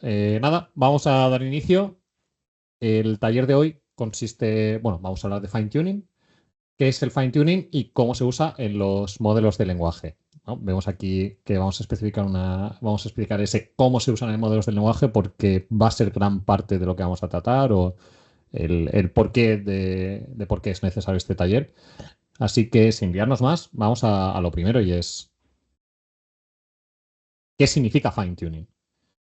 Nada, vamos a dar inicio. El taller de hoy consiste, bueno, vamos a hablar de fine tuning, qué es el fine tuning y cómo se usa en los modelos de lenguaje, ¿no? Vemos aquí que vamos a explicar ese cómo se usan en modelos de lenguaje porque va a ser gran parte de lo que vamos a tratar o el porqué de por qué es necesario este taller. Así que sin liarnos más, vamos a lo primero y es ¿qué significa fine tuning?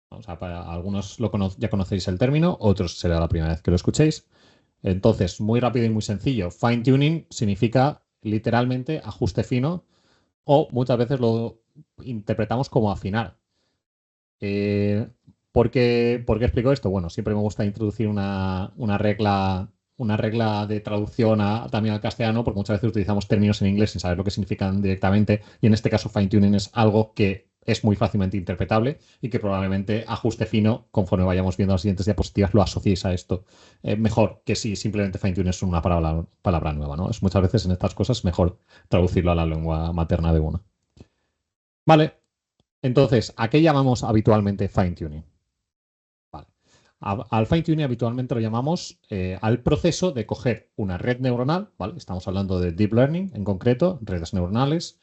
O sea, para algunos ya conocéis el término, otros será la primera vez que lo escuchéis. Entonces, muy rápido y muy sencillo. Fine tuning significa literalmente ajuste fino o muchas veces lo interpretamos como afinar. Eh, ¿por qué explico esto? Bueno, siempre me gusta introducir una regla de traducción también al castellano, porque muchas veces utilizamos términos en inglés sin saber lo que significan directamente, y en este caso fine tuning es algo que es muy fácilmente interpretable y que probablemente ajuste fino, conforme vayamos viendo las siguientes diapositivas, lo asociéis a esto. Mejor que si simplemente fine tuning es una palabra nueva, ¿no? Es muchas veces en estas cosas mejor traducirlo a la lengua materna de uno. Vale, entonces, ¿a qué llamamos habitualmente fine tuning? Vale. Al fine tuning habitualmente lo llamamos al proceso de coger una red neuronal, ¿vale? Estamos hablando de deep learning en concreto, redes neuronales.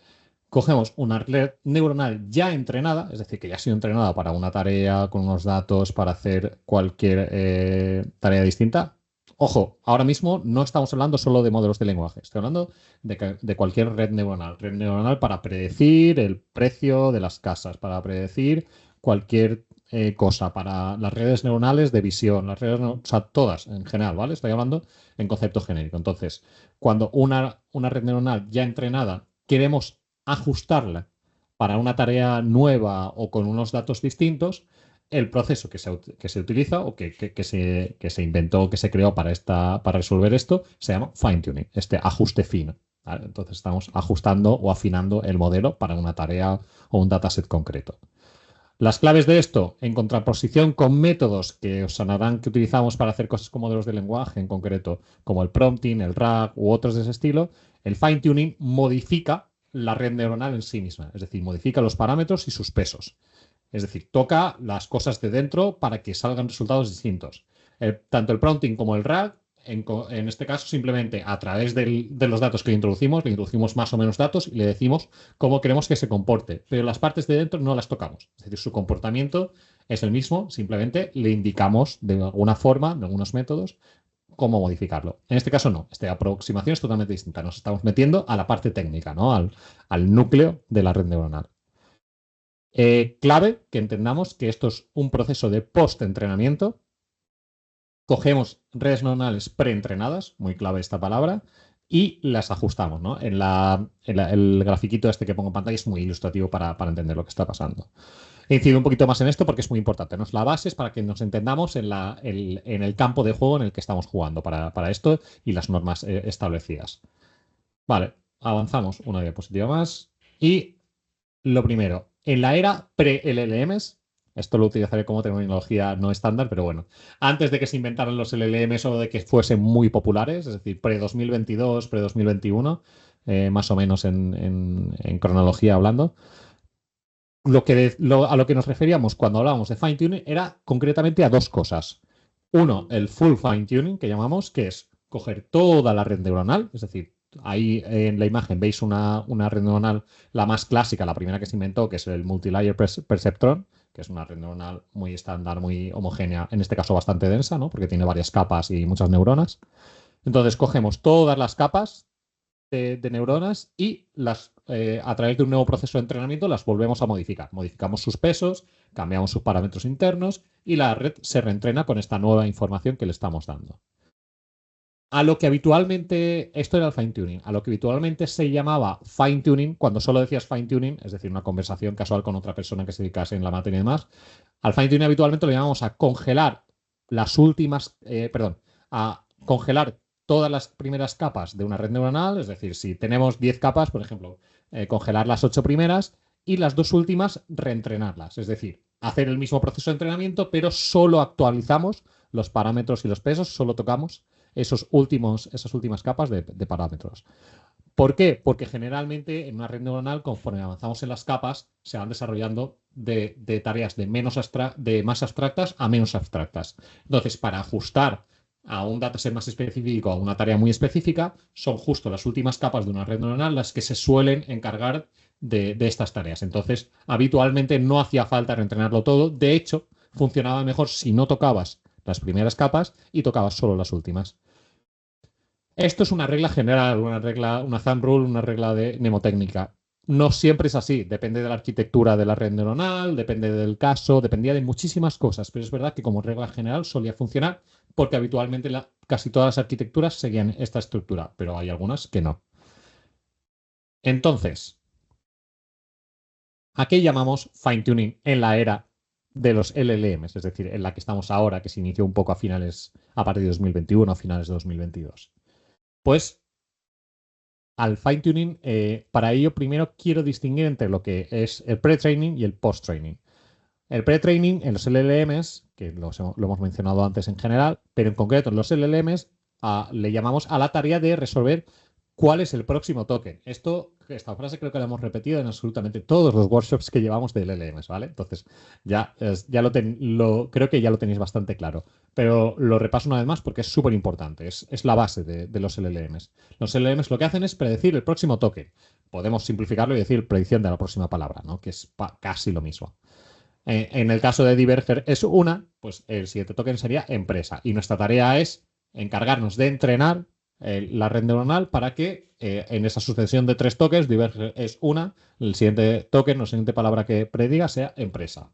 Cogemos una red neuronal ya entrenada, es decir, que ya ha sido entrenada para una tarea, con unos datos, para hacer cualquier tarea distinta. Ojo, ahora mismo no estamos hablando solo de modelos de lenguaje, estoy hablando de cualquier red neuronal. Red neuronal para predecir el precio de las casas, para predecir cualquier cosa, para las redes neuronales de visión, o sea, todas en general, ¿vale? Estoy hablando en concepto genérico. Entonces, cuando una red neuronal ya entrenada queremos ajustarla para una tarea nueva o con unos datos distintos, el proceso que se utiliza o que se inventó, que se creó para resolver esto, se llama fine tuning, este ajuste fino. ¿Vale? Entonces estamos ajustando o afinando el modelo para una tarea o un dataset concreto. Las claves de esto, en contraposición con métodos que os sonarán que utilizamos para hacer cosas como modelos de lenguaje, en concreto, como el prompting, el RAG u otros de ese estilo, el fine-tuning modifica la red neuronal en sí misma, es decir, modifica los parámetros y sus pesos. Es decir, toca las cosas de dentro para que salgan resultados distintos. Tanto el prompting como el RAG, en este caso, simplemente a través de los datos que le introducimos más o menos datos y le decimos cómo queremos que se comporte. Pero las partes de dentro no las tocamos. Es decir, su comportamiento es el mismo, simplemente le indicamos de alguna forma, de algunos métodos, cómo modificarlo. En este caso no, esta aproximación es totalmente distinta. Nos estamos metiendo a la parte técnica, ¿no? Al núcleo de la red neuronal. Clave que entendamos que esto es un proceso de post-entrenamiento. Cogemos redes neuronales preentrenadas, muy clave esta palabra, y las ajustamos, ¿no? El grafiquito este que pongo en pantalla es muy ilustrativo para entender lo que está pasando. Incido un poquito más en esto porque es muy importante. ¿No? La base es para que nos entendamos en el campo de juego en el que estamos jugando para esto y las normas establecidas. Vale, avanzamos una diapositiva más. Y lo primero, en la era pre-LLMs, esto lo utilizaré como terminología no estándar, pero bueno, antes de que se inventaran los LLMs o de que fuesen muy populares, es decir, pre-2022, pre-2021, más o menos en cronología hablando, a lo que nos referíamos cuando hablábamos de fine-tuning era concretamente a dos cosas. Uno, el full fine-tuning, que llamamos, que es coger toda la red neuronal, es decir, ahí en la imagen veis una red neuronal, la más clásica, la primera que se inventó, que es el Multilayer Perceptron, que es una red neuronal muy estándar, muy homogénea, en este caso bastante densa, ¿no? Porque tiene varias capas y muchas neuronas. Entonces cogemos todas las capas de neuronas y a través de un nuevo proceso de entrenamiento las volvemos a modificar. Modificamos sus pesos, cambiamos sus parámetros internos y la red se reentrena con esta nueva información que le estamos dando. A lo que habitualmente, esto era el fine tuning, a lo que habitualmente se llamaba fine tuning, cuando solo decías fine tuning, es decir, una conversación casual con otra persona que se dedicase en la materia y demás, al fine tuning habitualmente lo llamamos a congelar a congelar todas las primeras capas de una red neuronal, es decir, si tenemos 10 capas, por ejemplo, congelar las 8 primeras y las dos últimas reentrenarlas, es decir, hacer el mismo proceso de entrenamiento, pero solo actualizamos los parámetros y los pesos, solo tocamos esas últimas capas de parámetros. ¿Por qué? Porque generalmente en una red neuronal, conforme avanzamos en las capas, se van desarrollando de tareas de más abstractas a menos abstractas. Entonces, para ajustar a un dataset más específico, a una tarea muy específica, son justo las últimas capas de una red neuronal las que se suelen encargar de estas tareas. Entonces, habitualmente no hacía falta reentrenarlo todo. De hecho, funcionaba mejor si no tocabas las primeras capas y tocabas solo las últimas. Esto es una regla general, una thumb rule, una regla de mnemotécnica. No siempre es así, depende de la arquitectura de la red neuronal, depende del caso, dependía de muchísimas cosas, pero es verdad que como regla general solía funcionar porque habitualmente casi todas las arquitecturas seguían esta estructura, pero hay algunas que no. Entonces, ¿a qué llamamos fine-tuning en la era de los LLMs? Es decir, en la que estamos ahora, que se inició un poco a partir de 2021, a finales de 2022. Pues al fine-tuning, para ello primero quiero distinguir entre lo que es el pre-training y el post-training. El pre-training en los LLMs, que lo hemos mencionado antes en general, pero en concreto en los LLMs le llamamos a la tarea de resolver cuál es el próximo token. Esta frase creo que la hemos repetido en absolutamente todos los workshops que llevamos de LLMs, ¿vale? Entonces, creo que ya lo tenéis bastante claro. Pero lo repaso una vez más porque es súper importante. Es la base de los LLMs. Los LLMs lo que hacen es predecir el próximo token. Podemos simplificarlo y decir predicción de la próxima palabra, ¿no? Que es casi lo mismo. En el caso de Diverger es pues el siguiente token sería empresa. Y nuestra tarea es encargarnos de entrenar la red neuronal para que en esa sucesión de 3 tokens, Diverger es el siguiente token o siguiente palabra que prediga sea empresa.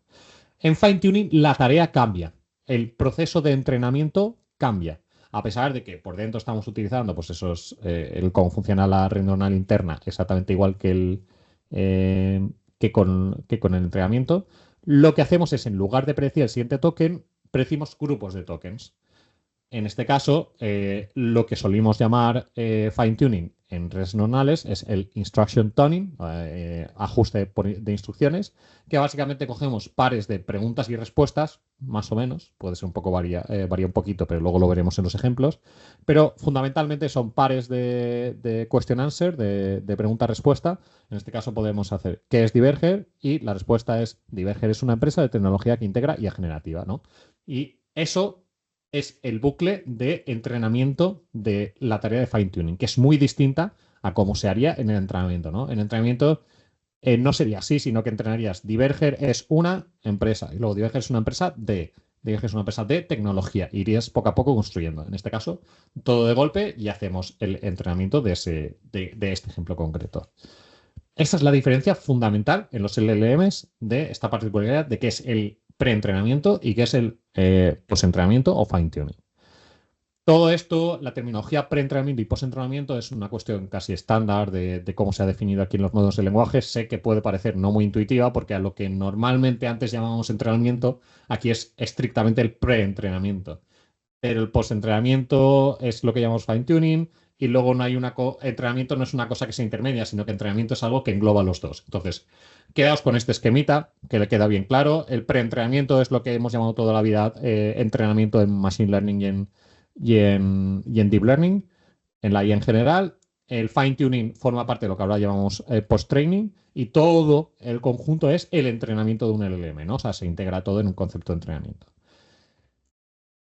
En fine-tuning la tarea cambia. El proceso de entrenamiento cambia. A pesar de que por dentro estamos utilizando pues cómo funciona la red neuronal interna exactamente igual que con el entrenamiento, lo que hacemos es, en lugar de predecir el siguiente token, predecimos grupos de tokens. En este caso, lo que solimos llamar fine-tuning en redes neuronales es el instruction tuning, ajuste de instrucciones, que básicamente cogemos pares de preguntas y respuestas, más o menos, puede ser un poco varía un poquito, pero luego lo veremos en los ejemplos, pero fundamentalmente son pares de question answer, de pregunta-respuesta. En este caso podemos hacer ¿qué es Diverger? Y la respuesta es Diverger es una empresa de tecnología que integra IA generativa, ¿no? Y eso es el bucle de entrenamiento de la tarea de fine-tuning, que es muy distinta a cómo se haría en el entrenamiento, ¿no? En el entrenamiento no sería así, sino que entrenarías Diverger es una empresa y luego Diverger es una empresa de tecnología. Irías poco a poco construyendo. En este caso, todo de golpe y hacemos el entrenamiento de este ejemplo concreto. Esa es la diferencia fundamental en los LLMs de esta particularidad de que es el preentrenamiento y que es el postentrenamiento o fine-tuning. Todo esto, la terminología preentrenamiento y postentrenamiento es una cuestión casi estándar de cómo se ha definido aquí en los modelos de lenguaje. Sé que puede parecer no muy intuitiva porque a lo que normalmente antes llamábamos entrenamiento, aquí es estrictamente el preentrenamiento. Pero el postentrenamiento es lo que llamamos fine-tuning y luego no hay entrenamiento no es una cosa que sea intermedia, sino que entrenamiento es algo que engloba los dos. Entonces, quedaos con este esquemita que le queda bien claro. El preentrenamiento es lo que hemos llamado toda la vida entrenamiento en Machine Learning y en Deep Learning, en la IA en general. El fine-tuning forma parte de lo que ahora llamamos post-training y todo el conjunto es el entrenamiento de un LLM, ¿no? O sea, se integra todo en un concepto de entrenamiento.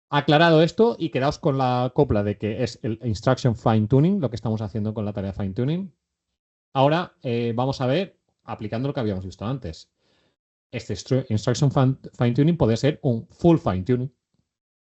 Aclarado esto y quedaos con la copla de que es el instruction fine-tuning, lo que estamos haciendo con la tarea fine-tuning. Ahora vamos a ver, aplicando lo que habíamos visto antes. Este instruction fine-tuning puede ser un full fine-tuning,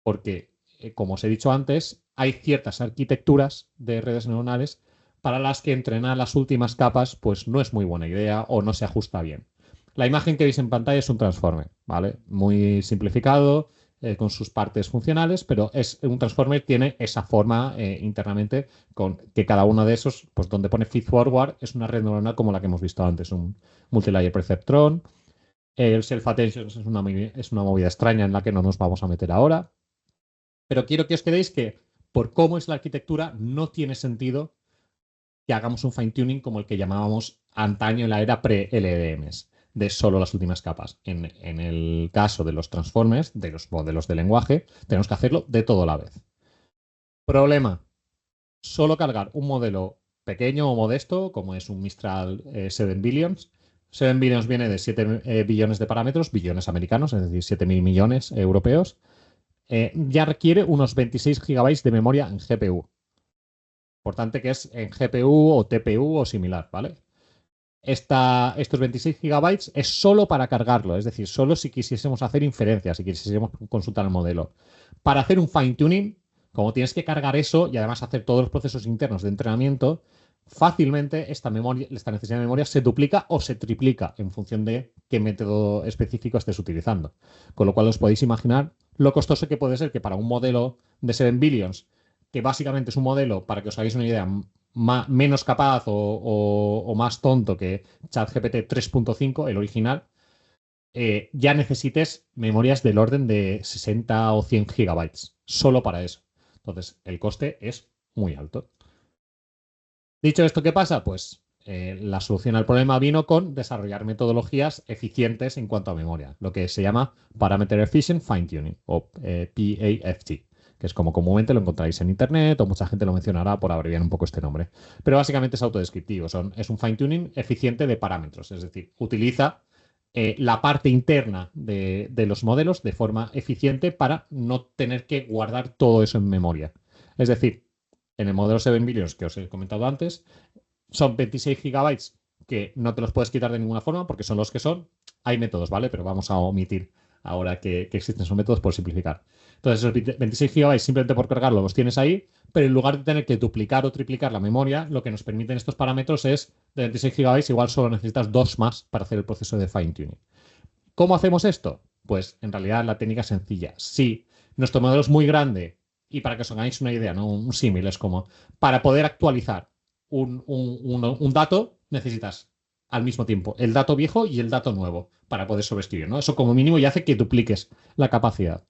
porque, como os he dicho antes, hay ciertas arquitecturas de redes neuronales para las que entrenar las últimas capas pues no es muy buena idea o no se ajusta bien. La imagen que veis en pantalla es un transformer, ¿vale? Muy simplificado, con sus partes funcionales, pero un transformer tiene esa forma internamente con que cada uno de esos, pues donde pone feed forward, es una red neuronal como la que hemos visto antes, un multilayer perceptron. El self-attention es una movida extraña en la que no nos vamos a meter ahora. Pero quiero que os quedéis que, por cómo es la arquitectura, no tiene sentido que hagamos un fine-tuning como el que llamábamos antaño en la era pre-LLMs, de solo las últimas capas. En el caso de los transformers, de los modelos de lenguaje, tenemos que hacerlo de todo a la vez. Problema: solo cargar un modelo pequeño o modesto, como es un Mistral 7 Billions, 7 billions viene de 7 billones de parámetros, billones americanos, es decir, 7.000 millones europeos. Ya requiere unos 26 gigabytes de memoria en GPU. Importante que es en GPU o TPU o similar, ¿vale? Estos 26 gigabytes es solo para cargarlo, es decir, solo si quisiésemos hacer inferencias, si quisiésemos consultar el modelo. Para hacer un fine tuning, como tienes que cargar eso y además hacer todos los procesos internos de entrenamiento, fácilmente esta necesidad de memoria se duplica o se triplica en función de qué método específico estés utilizando. Con lo cual os podéis imaginar lo costoso que puede ser que para un modelo de 7 billions, que básicamente es un modelo, para que os hagáis una idea, menos capaz o más tonto que ChatGPT 3.5, el original, ya necesites memorias del orden de 60 o 100 gigabytes, solo para eso. Entonces, el coste es muy alto. Dicho esto, ¿qué pasa? Pues la solución al problema vino con desarrollar metodologías eficientes en cuanto a memoria, lo que se llama Parameter Efficient Fine Tuning o PAFT, que es como comúnmente lo encontráis en internet o mucha gente lo mencionará por abreviar un poco este nombre. Pero básicamente es autodescriptivo, es un fine tuning eficiente de parámetros, es decir, utiliza la parte interna de los modelos de forma eficiente para no tener que guardar todo eso en memoria. Es decir, en el modelo 7 billions que os he comentado antes, son 26 gigabytes que no te los puedes quitar de ninguna forma porque son los que son. Hay métodos, ¿vale? Pero vamos a omitir ahora que existen esos métodos por simplificar. Entonces, esos 26 gigabytes simplemente por cargarlo los tienes ahí, pero en lugar de tener que duplicar o triplicar la memoria, lo que nos permiten estos parámetros es de 26 gigabytes, igual solo necesitas 2 más para hacer el proceso de fine tuning. ¿Cómo hacemos esto? Pues en realidad la técnica es sencilla. Si nuestro modelo es muy grande, y para que os hagáis una idea, ¿no? Un símil es como, para poder actualizar un dato, necesitas al mismo tiempo el dato viejo y el dato nuevo para poder sobreescribir, ¿no? Eso como mínimo ya hace que dupliques la capacidad.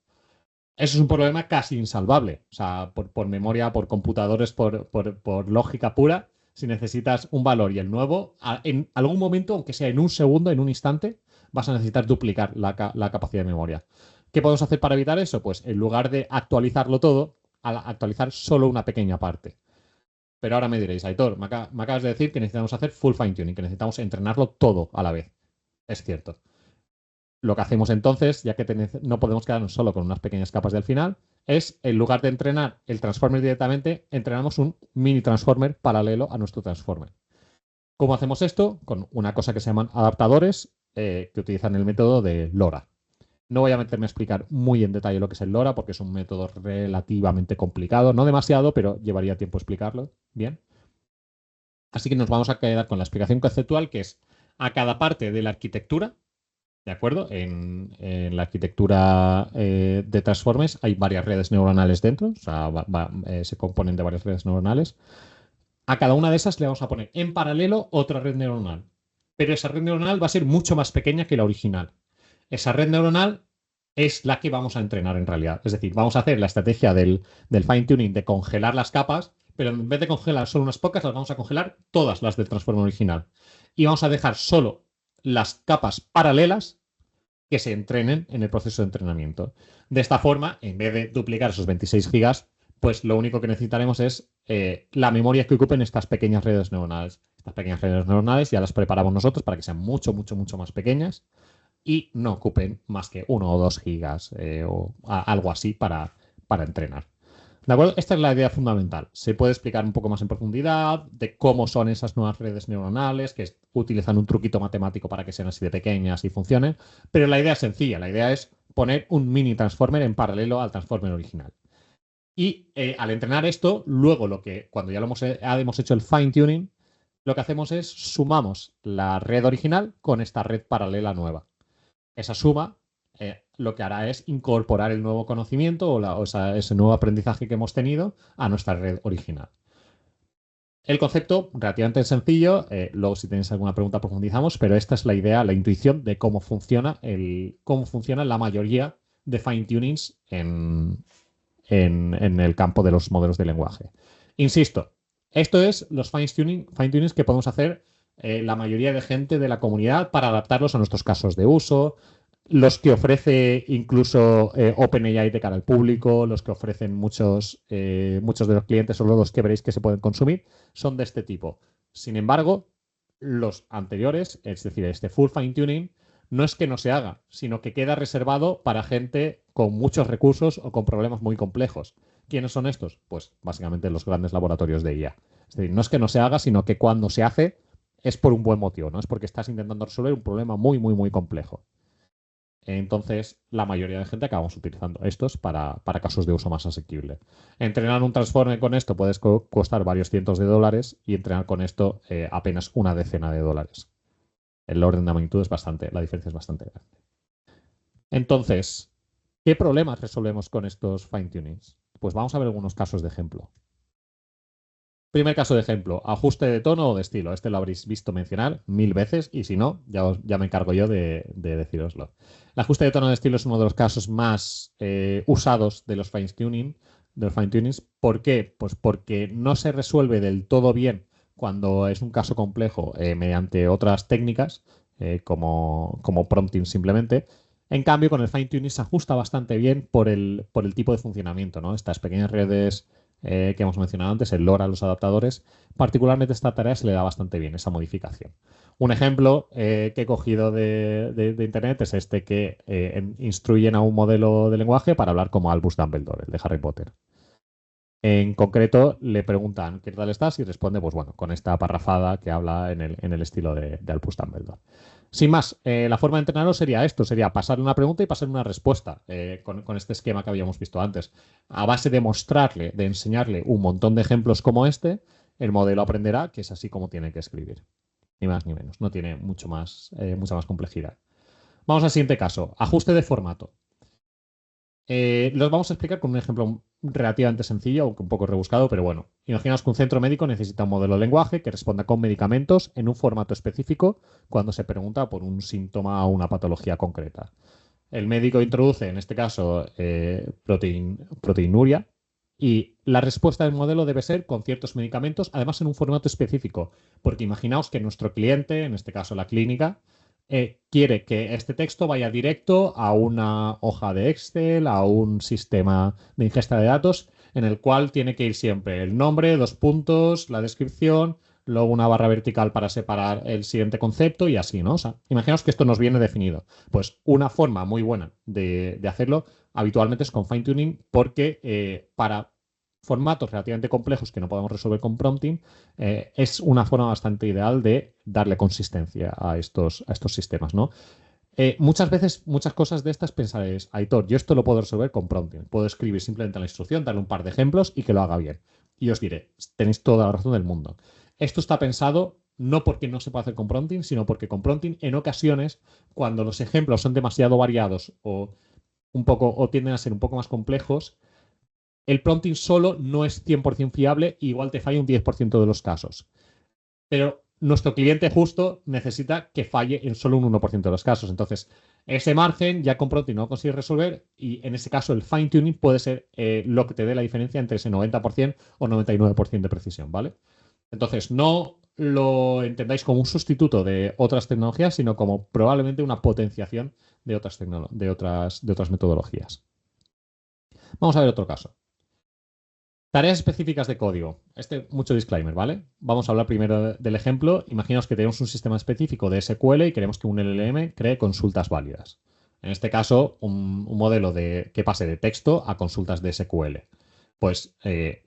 Eso es un problema casi insalvable. O sea, por memoria, por computadores, por lógica pura, si necesitas un valor y el nuevo, en algún momento, aunque sea en un segundo, en un instante, vas a necesitar duplicar la capacidad de memoria. ¿Qué podemos hacer para evitar eso? Pues en lugar de actualizarlo todo, actualizar solo una pequeña parte. Pero ahora me diréis, Aitor, me acabas de decir que necesitamos hacer full fine tuning, que necesitamos entrenarlo todo a la vez. Es cierto. Lo que hacemos entonces, ya que no podemos quedarnos solo con unas pequeñas capas del final, es en lugar de entrenar el transformer directamente, entrenamos un mini transformer paralelo a nuestro transformer. ¿Cómo hacemos esto? Con una cosa que se llaman adaptadores que utilizan el método de LoRa. No voy a meterme a explicar muy en detalle lo que es el LoRa porque es un método relativamente complicado, no demasiado, pero llevaría tiempo explicarlo bien. Así que nos vamos a quedar con la explicación conceptual, que es a cada parte de la arquitectura, ¿de acuerdo? En la arquitectura de Transformers hay varias redes neuronales dentro, o sea, se componen de varias redes neuronales. A cada una de esas le vamos a poner en paralelo otra red neuronal, pero esa red neuronal va a ser mucho más pequeña que la original. Esa red neuronal es la que vamos a entrenar en realidad. Es decir, vamos a hacer la estrategia del fine tuning de congelar las capas, pero en vez de congelar solo unas pocas, las vamos a congelar todas las del Transformer original. Y vamos a dejar solo las capas paralelas que se entrenen en el proceso de entrenamiento. De esta forma, en vez de duplicar esos 26 gigas, pues lo único que necesitaremos es la memoria que ocupen estas pequeñas redes neuronales. Estas pequeñas redes neuronales ya las preparamos nosotros para que sean mucho, mucho, mucho más pequeñas y no ocupen más que 1 o 2 gigas o algo así para entrenar. ¿De acuerdo? Esta es la idea fundamental. Se puede explicar un poco más en profundidad de cómo son esas nuevas redes neuronales, que utilizan un truquito matemático para que sean así de pequeñas y funcionen, pero la idea es sencilla. La idea es poner un mini transformer en paralelo al transformer original. Y al entrenar esto, luego cuando ya hemos hecho el fine tuning, lo que hacemos es sumamos la red original con esta red paralela nueva. Esa suma lo que hará es incorporar el nuevo conocimiento o ese nuevo aprendizaje que hemos tenido a nuestra red original. El concepto relativamente sencillo, luego si tenéis alguna pregunta profundizamos, pero esta es la idea, la intuición de cómo funciona la mayoría de fine-tunings en el campo de los modelos de lenguaje. Insisto, esto es los fine-tunings que podemos hacer la mayoría de gente de la comunidad para adaptarlos a nuestros casos de uso, los que ofrece incluso OpenAI de cara al público, los que ofrecen muchos de los clientes o los que veréis que se pueden consumir, son de este tipo. Sin embargo, los anteriores, es decir, este full fine tuning, no es que no se haga, sino que queda reservado para gente con muchos recursos o con problemas muy complejos. ¿Quiénes son estos? Pues básicamente los grandes laboratorios de IA. Es decir, no es que no se haga, sino que cuando se hace es por un buen motivo, ¿no? Es porque estás intentando resolver un problema muy, muy, muy complejo. Entonces, la mayoría de gente acabamos utilizando estos para casos de uso más asequible. Entrenar un transformer con esto puede costar varios cientos de dólares y entrenar con esto apenas una decena de dólares. El orden de magnitud es bastante, la diferencia es bastante grande. Entonces, ¿qué problemas resolvemos con estos fine-tunings? Pues vamos a ver algunos casos de ejemplo. Primer caso de ejemplo, ajuste de tono o de estilo. Este lo habréis visto mencionar 1000 veces y si no, ya me encargo yo de deciroslo. El ajuste de tono de estilo es uno de los casos más usados de los fine-tunings. ¿Por qué? Pues porque no se resuelve del todo bien cuando es un caso complejo mediante otras técnicas como prompting simplemente. En cambio, con el fine-tuning se ajusta bastante bien por el tipo de funcionamiento, ¿no? Estas pequeñas redes que hemos mencionado antes, el LoRa, los adaptadores, particularmente esta tarea se le da bastante bien, esa modificación. Un ejemplo que he cogido de internet es este que instruyen a un modelo de lenguaje para hablar como Albus Dumbledore, el de Harry Potter. En concreto, le preguntan ¿qué tal estás? Y responde, pues bueno, con esta parrafada que habla en el estilo de Albus Dumbledore. Sin más, la forma de entrenarlo sería esto, sería pasarle una pregunta y pasarle una respuesta con este esquema que habíamos visto antes. A base de mostrarle, de enseñarle un montón de ejemplos como este, el modelo aprenderá que es así como tiene que escribir. Ni más ni menos, no tiene mucha más complejidad. Vamos al siguiente caso, ajuste de formato. Los vamos a explicar con un ejemplo relativamente sencillo, aunque un poco rebuscado, pero bueno. Imaginaos que un centro médico necesita un modelo de lenguaje que responda con medicamentos en un formato específico cuando se pregunta por un síntoma o una patología concreta. El médico introduce, en este caso, proteinuria y la respuesta del modelo debe ser con ciertos medicamentos, además en un formato específico, porque imaginaos que nuestro cliente, en este caso la clínica, quiere que este texto vaya directo a una hoja de Excel, a un sistema de ingesta de datos, en el cual tiene que ir siempre el nombre, 2 puntos, la descripción, luego una barra vertical para separar el siguiente concepto y así, ¿no? O sea, imaginaos que esto nos viene definido. Pues una forma muy buena de hacerlo habitualmente es con fine-tuning porque para formatos relativamente complejos que no podemos resolver con prompting, es una forma bastante ideal de darle consistencia a estos sistemas, ¿no? Muchas veces, muchas cosas de estas pensaréis, Aitor, yo esto lo puedo resolver con prompting. Puedo escribir simplemente la instrucción, darle un par de ejemplos y que lo haga bien. Y os diré, tenéis toda la razón del mundo. Esto está pensado no porque no se pueda hacer con prompting, sino porque con prompting, en ocasiones, cuando los ejemplos son demasiado variados o tienden a ser un poco más complejos, el prompting solo no es 100% fiable y igual te falla un 10% de los casos. Pero nuestro cliente justo necesita que falle en solo un 1% de los casos. Entonces, ese margen ya con prompting no lo consigues resolver y en ese caso el fine tuning puede ser lo que te dé la diferencia entre ese 90% o 99% de precisión, ¿vale? Entonces, no lo entendáis como un sustituto de otras tecnologías, sino como probablemente una potenciación de otras metodologías. Vamos a ver otro caso. Tareas específicas de código. Mucho disclaimer, ¿vale? Vamos a hablar primero del ejemplo. Imaginaos que tenemos un sistema específico de SQL y queremos que un LLM cree consultas válidas. En este caso, un modelo que pase de texto a consultas de SQL. Pues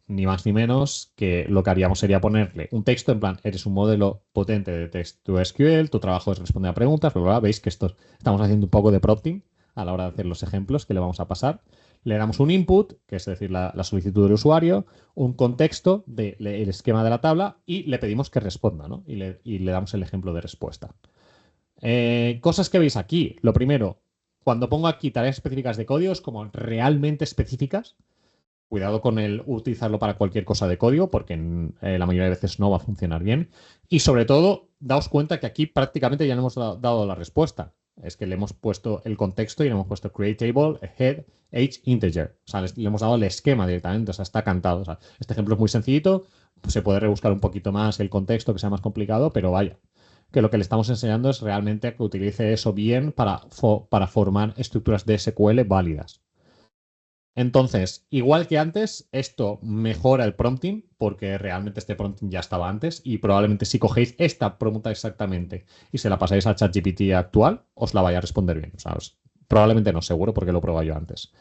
ni más ni menos que lo que haríamos sería ponerle un texto en plan, eres un modelo potente de texto SQL, tu trabajo es responder a preguntas, bla, bla, bla. Veis que estamos haciendo un poco de prompting a la hora de hacer los ejemplos que le vamos a pasar. Le damos un input, que es decir, la solicitud del usuario, un contexto del esquema de la tabla y le pedimos que responda, ¿no? Y le damos el ejemplo de respuesta. Cosas que veis aquí. Lo primero, cuando pongo aquí tareas específicas de código, es como realmente específicas. Cuidado con el utilizarlo para cualquier cosa de código, porque la mayoría de veces no va a funcionar bien. Y sobre todo, daos cuenta que aquí prácticamente ya le hemos dado la respuesta. Es que le hemos puesto el contexto y le hemos puesto create table, head, age, integer. O sea, le hemos dado el esquema directamente, o sea, está cantado. O sea, este ejemplo es muy sencillito, pues se puede rebuscar un poquito más el contexto que sea más complicado, pero vaya, que lo que le estamos enseñando es realmente que utilice eso bien para formar estructuras de SQL válidas. Entonces, igual que antes, esto mejora el prompting, porque realmente este prompting ya estaba antes, y probablemente si cogéis esta pregunta exactamente y se la pasáis a ChatGPT actual, os la vaya a responder bien. O sea, probablemente no, seguro, porque lo he probado yo antes.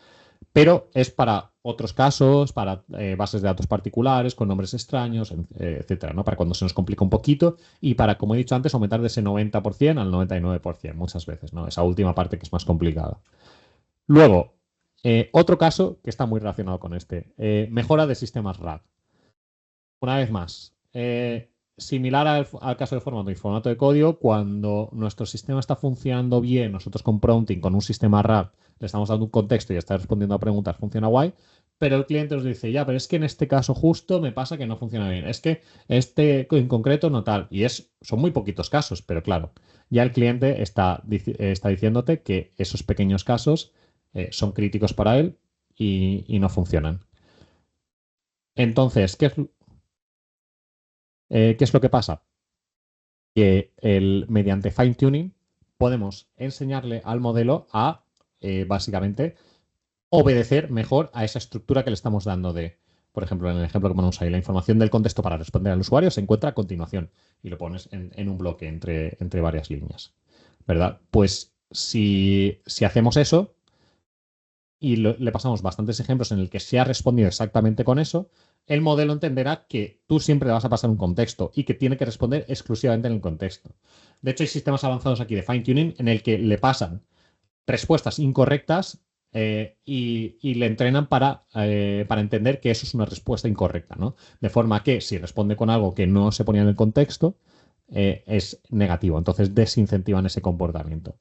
Pero es para otros casos, para bases de datos particulares, con nombres extraños, etcétera, ¿no? Para cuando se nos complica un poquito y para, como he dicho antes, aumentar de ese 90% al 99% muchas veces, ¿no? Esa última parte que es más complicada. Luego, otro caso que está muy relacionado con este, mejora de sistemas RAG. Una vez más, similar al caso de formato y formato de código, cuando nuestro sistema está funcionando bien, nosotros con prompting, con un sistema RAG, le estamos dando un contexto y está respondiendo a preguntas, funciona guay, pero el cliente nos dice, ya, pero es que en este caso justo me pasa que no funciona bien, es que este en concreto no tal, y son muy poquitos casos, pero claro, ya el cliente está diciéndote que esos pequeños casos son críticos para él y no funcionan. Entonces, ¿qué es lo que pasa? Que mediante fine tuning podemos enseñarle al modelo a básicamente obedecer mejor a esa estructura que le estamos dando de, por ejemplo, en el ejemplo que ponemos ahí, la información del contexto para responder al usuario se encuentra a continuación y lo pones en un bloque entre varias líneas, ¿verdad? Pues si hacemos eso y le pasamos bastantes ejemplos en el que se ha respondido exactamente con eso, el modelo entenderá que tú siempre le vas a pasar un contexto y que tiene que responder exclusivamente en el contexto. De hecho, hay sistemas avanzados aquí de fine-tuning en el que le pasan respuestas incorrectas y le entrenan para entender que eso es una respuesta incorrecta, ¿no? De forma que si responde con algo que no se ponía en el contexto, es negativo. Entonces desincentivan ese comportamiento.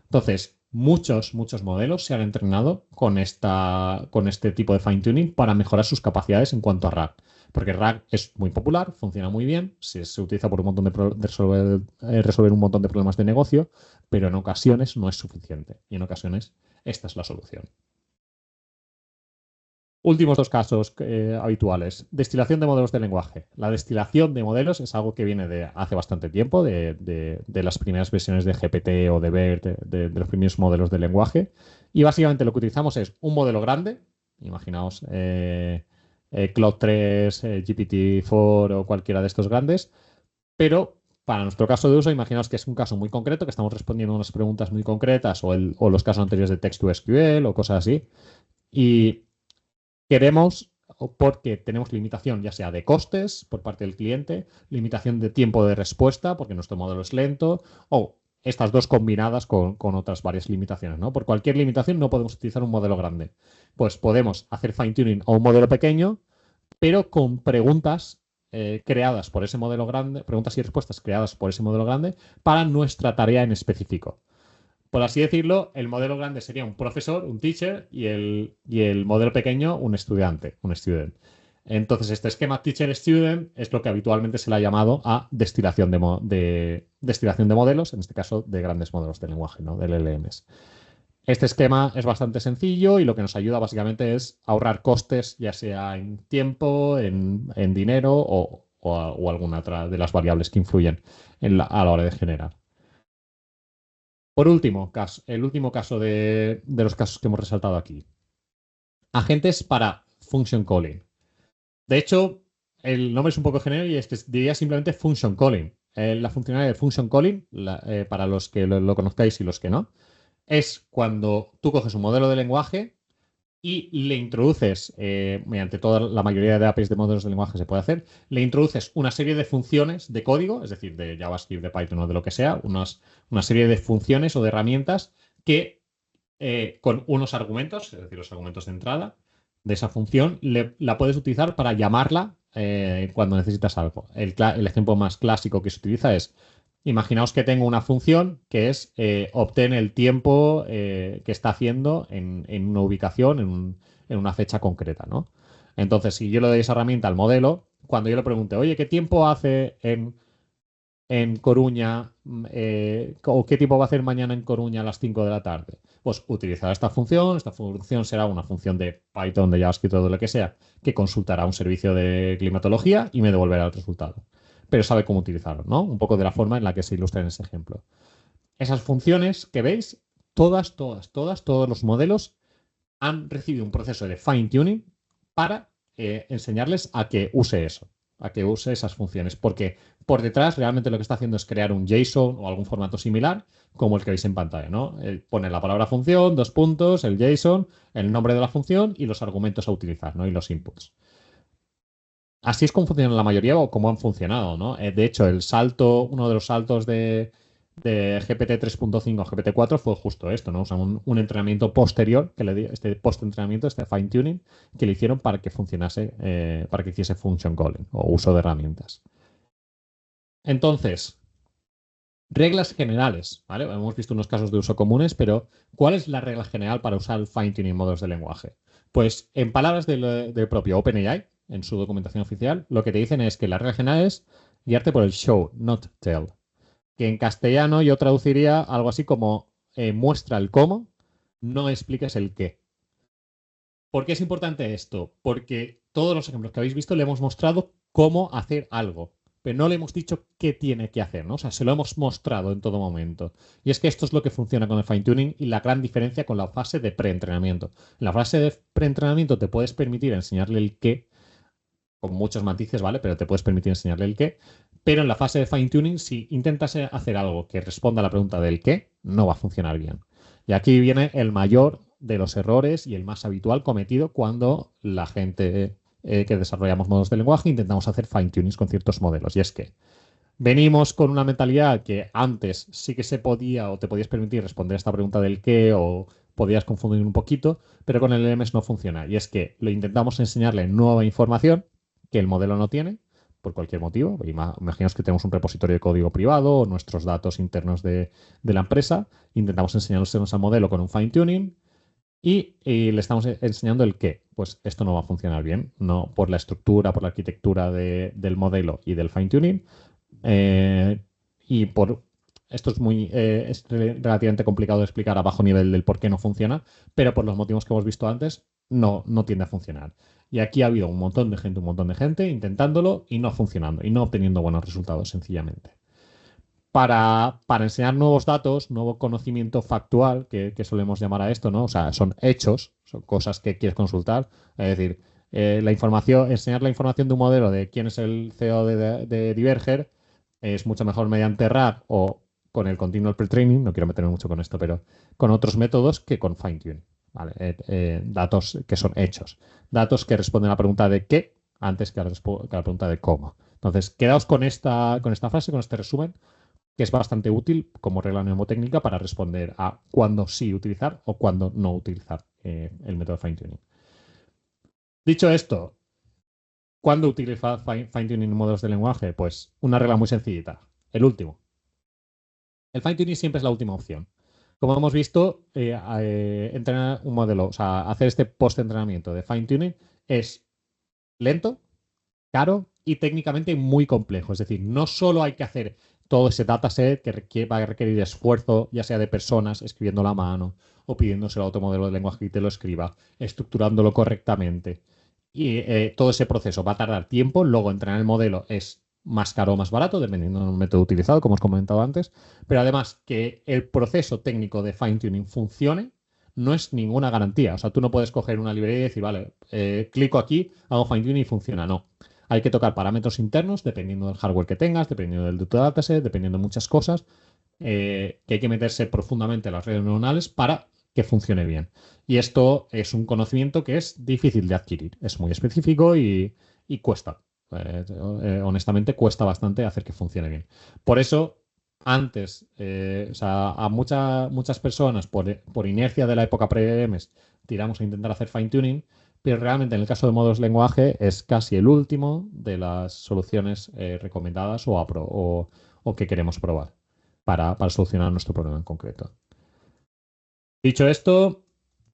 Entonces, muchos modelos se han entrenado con este tipo de fine-tuning para mejorar sus capacidades en cuanto a RAG. Porque RAG es muy popular, funciona muy bien, se utiliza por un montón de resolver un montón de problemas de negocio, pero en ocasiones no es suficiente. Y en ocasiones esta es la solución. Últimos dos casos habituales. Destilación de modelos de lenguaje. La destilación de modelos es algo que viene de hace bastante tiempo, de las primeras versiones de GPT o de BERT, de los primeros modelos de lenguaje. Y básicamente lo que utilizamos es un modelo grande, imaginaos Claude 3, GPT-4 o cualquiera de estos grandes, pero para nuestro caso de uso, imaginaos que es un caso muy concreto, que estamos respondiendo unas preguntas muy concretas o los casos anteriores de text-to-SQL o cosas así. Y queremos, porque tenemos limitación ya sea de costes por parte del cliente, limitación de tiempo de respuesta porque nuestro modelo es lento, o estas dos combinadas con otras varias limitaciones, ¿no? Por cualquier limitación no podemos utilizar un modelo grande. Pues podemos hacer fine-tuning a un modelo pequeño, pero con preguntas creadas por ese modelo grande, preguntas y respuestas creadas por ese modelo grande para nuestra tarea en específico. Por así decirlo, el modelo grande sería un profesor, un teacher, y el modelo pequeño un estudiante, un student. Entonces, este esquema teacher-student es lo que habitualmente se le ha llamado a destilación de modelos, en este caso de grandes modelos de lenguaje, ¿no? De LLMs. Este esquema es bastante sencillo y lo que nos ayuda básicamente es ahorrar costes, ya sea en tiempo, en dinero o alguna otra de las variables que influyen a la hora de generar. Por último, el último caso de los casos que hemos resaltado aquí. Agentes para function calling. De hecho, el nombre es un poco genérico y diría simplemente function calling. La funcionalidad de function calling, para los que lo conozcáis y los que no, es cuando tú coges un modelo de lenguaje y le introduces, mediante toda la mayoría de APIs de modelos de lenguaje se puede hacer, le introduces una serie de funciones de código, es decir, de JavaScript, de Python o de lo que sea, una serie de funciones o de herramientas que con unos argumentos, es decir, los argumentos de entrada de esa función, la puedes utilizar para llamarla cuando necesitas algo. El ejemplo más clásico que se utiliza es: imaginaos que tengo una función que es obtener el tiempo que está haciendo en una ubicación, en una fecha concreta, ¿no? Entonces, si yo le doy esa herramienta al modelo, cuando yo le pregunte, oye, ¿qué tiempo hace en Coruña o qué tiempo va a hacer mañana en Coruña a las 5 de la tarde? Pues utilizará esta función será una función de Python, de JavaScript o de lo que sea, que consultará un servicio de climatología y me devolverá el resultado. Pero sabe cómo utilizarlo, ¿no? Un poco de la forma en la que se ilustra en ese ejemplo. Esas funciones que veis, todos los modelos han recibido un proceso de fine-tuning para enseñarles a que use eso, a que use esas funciones, porque por detrás realmente lo que está haciendo es crear un JSON o algún formato similar como el que veis en pantalla, ¿no? Pone la palabra función, dos puntos, el JSON, el nombre de la función y los argumentos a utilizar, ¿no? Y los inputs. Así es como funcionan la mayoría o cómo han funcionado, ¿no? De hecho, uno de los saltos de GPT 3.5 a GPT 4 fue justo esto, ¿no? O sea, un entrenamiento posterior, este post-entrenamiento, este fine-tuning, que le hicieron para que funcionase, para que hiciese function calling o uso de herramientas. Entonces, reglas generales, ¿vale? Hemos visto unos casos de uso comunes, pero ¿cuál es la regla general para usar el fine-tuning modelos de lenguaje? Pues en palabras del propio OpenAI, en su documentación oficial, lo que te dicen es que la regla general es guiarte por el show, not tell. Que en castellano yo traduciría algo así como muestra el cómo, no expliques el qué. ¿Por qué es importante esto? Porque todos los ejemplos que habéis visto le hemos mostrado cómo hacer algo, pero no le hemos dicho qué tiene que hacer, ¿no? O sea, se lo hemos mostrado en todo momento. Y es que esto es lo que funciona con el fine-tuning y la gran diferencia con la fase de preentrenamiento. En la fase de preentrenamiento te puedes permitir enseñarle el qué, con muchos matices, ¿vale? Pero te puedes permitir enseñarle el qué. Pero en la fase de fine-tuning, si intentas hacer algo que responda a la pregunta del qué, no va a funcionar bien. Y aquí viene el mayor de los errores y el más habitual cometido cuando la gente que desarrollamos modelos de lenguaje intentamos hacer fine-tunings con ciertos modelos. Y es que venimos con una mentalidad que antes sí que se podía o te podías permitir responder a esta pregunta del qué o podías confundir un poquito, pero con el LMS no funciona. Y es que lo intentamos enseñarle nueva información que el modelo no tiene por cualquier motivo. Imaginaos que tenemos un repositorio de código privado o nuestros datos internos de la empresa. Intentamos enseñárselos al modelo con un fine-tuning y le estamos enseñando el qué. Pues esto no va a funcionar bien, no por la estructura, por la arquitectura del modelo y del fine-tuning. Y por esto es relativamente complicado de explicar a bajo nivel del por qué no funciona, pero por los motivos que hemos visto antes, no tiende a funcionar. Y aquí ha habido un montón de gente intentándolo y no funcionando y no obteniendo buenos resultados, sencillamente. Para enseñar nuevos datos, nuevo conocimiento factual, que solemos llamar a esto, ¿no? O sea, son hechos, son cosas que quieres consultar. Es decir, enseñar la información de un modelo de quién es el CEO de Diverger es mucho mejor mediante RAG o con el Continual Pre-Training, no quiero meterme mucho con esto, pero con otros métodos que con fine-tune. ¿Vale? Datos que son hechos. Datos que responden a la pregunta de qué antes que a la pregunta de cómo. Entonces, quedaos con esta frase, con este resumen, que es bastante útil como regla mnemotécnica para responder a cuándo sí utilizar o cuándo no utilizar el método fine-tuning. Dicho esto, ¿cuándo utilizar fine-tuning en modelos de lenguaje? Pues una regla muy sencillita. El último. El fine-tuning siempre es la última opción. Como hemos visto, entrenar un modelo, o sea, hacer este post-entrenamiento de fine-tuning es lento, caro y técnicamente muy complejo. Es decir, no solo hay que hacer todo ese dataset que va a requerir esfuerzo, ya sea de personas escribiendo a mano o pidiéndoselo a otro modelo de lenguaje que te lo escriba, estructurándolo correctamente. Y todo ese proceso va a tardar tiempo. Luego entrenar el modelo es más caro o más barato, dependiendo del método utilizado, como os comentado antes. Pero además, que el proceso técnico de fine-tuning funcione no es ninguna garantía. O sea, tú no puedes coger una librería y decir, vale, clico aquí, hago fine-tuning y funciona. No. Hay que tocar parámetros internos dependiendo del hardware que tengas, dependiendo del dataset, dependiendo de muchas cosas, que hay que meterse profundamente en las redes neuronales para que funcione bien. Y esto es un conocimiento que es difícil de adquirir, es muy específico y cuesta. Honestamente, cuesta bastante hacer que funcione bien. Por eso, antes, o sea, a muchas personas, por inercia de la época pre-EMS, tiramos a intentar hacer fine-tuning, pero realmente en el caso de modos lenguaje es casi el último de las soluciones recomendadas o que queremos probar para solucionar nuestro problema en concreto. Dicho esto,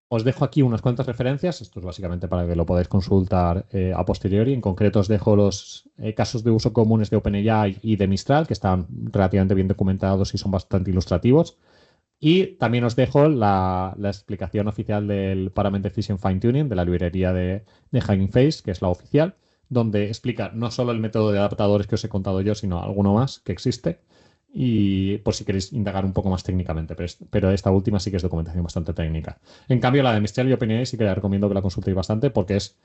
os dejo aquí unas cuantas referencias. Esto es básicamente para que lo podáis consultar a posteriori. En concreto os dejo los casos de uso comunes de OpenAI y de Mistral, que están relativamente bien documentados y son bastante ilustrativos. Y también os dejo la explicación oficial del Parent Efficient Fine Tuning de la librería de Hugging Face, que es la oficial, donde explica no solo el método de adaptadores que os he contado yo, sino alguno más que existe. y por si queréis indagar un poco más técnicamente, pero esta última sí que es documentación bastante técnica. En cambio, la de Mistral y OpenAI sí que la recomiendo que la consultéis bastante porque es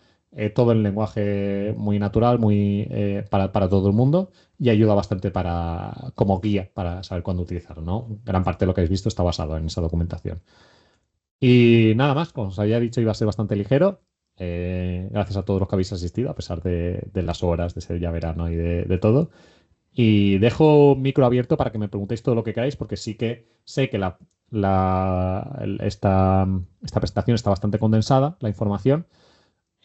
todo el lenguaje muy natural, muy para todo el mundo y ayuda bastante como guía para saber cuándo utilizarlo, ¿no? Gran parte de lo que habéis visto está basado en esa documentación. Y nada más, como os había dicho, iba a ser bastante ligero. Gracias a todos los que habéis asistido, a pesar de las horas, de ser ya verano y de todo. Y dejo micro abierto para que me preguntéis todo lo que queráis, porque sí que sé que esta presentación está bastante condensada, la información.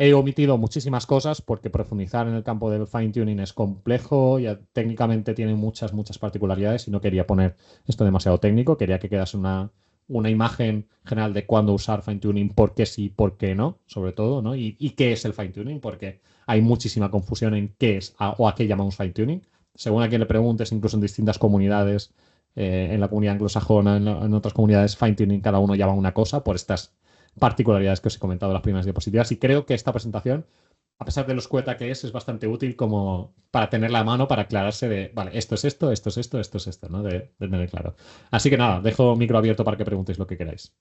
He omitido muchísimas cosas porque profundizar en el campo del fine-tuning es complejo, ya técnicamente tiene muchas particularidades y no quería poner esto demasiado técnico, quería que quedase una imagen general de cuándo usar fine-tuning, por qué sí, por qué no, sobre todo, ¿no? Y qué es el fine-tuning, porque hay muchísima confusión en qué es o a qué llamamos fine-tuning. Según a quien le preguntes, incluso en distintas comunidades, en la comunidad anglosajona, en otras comunidades, fine-tuning cada uno llama una cosa por estas particularidades que os he comentado en las primeras diapositivas. Y creo que esta presentación, a pesar de lo escueta que es bastante útil como para tenerla a mano, para aclararse de, vale, esto es esto, esto es esto, esto es esto, ¿no? De tener claro. Así que nada, dejo micro abierto para que preguntéis lo que queráis.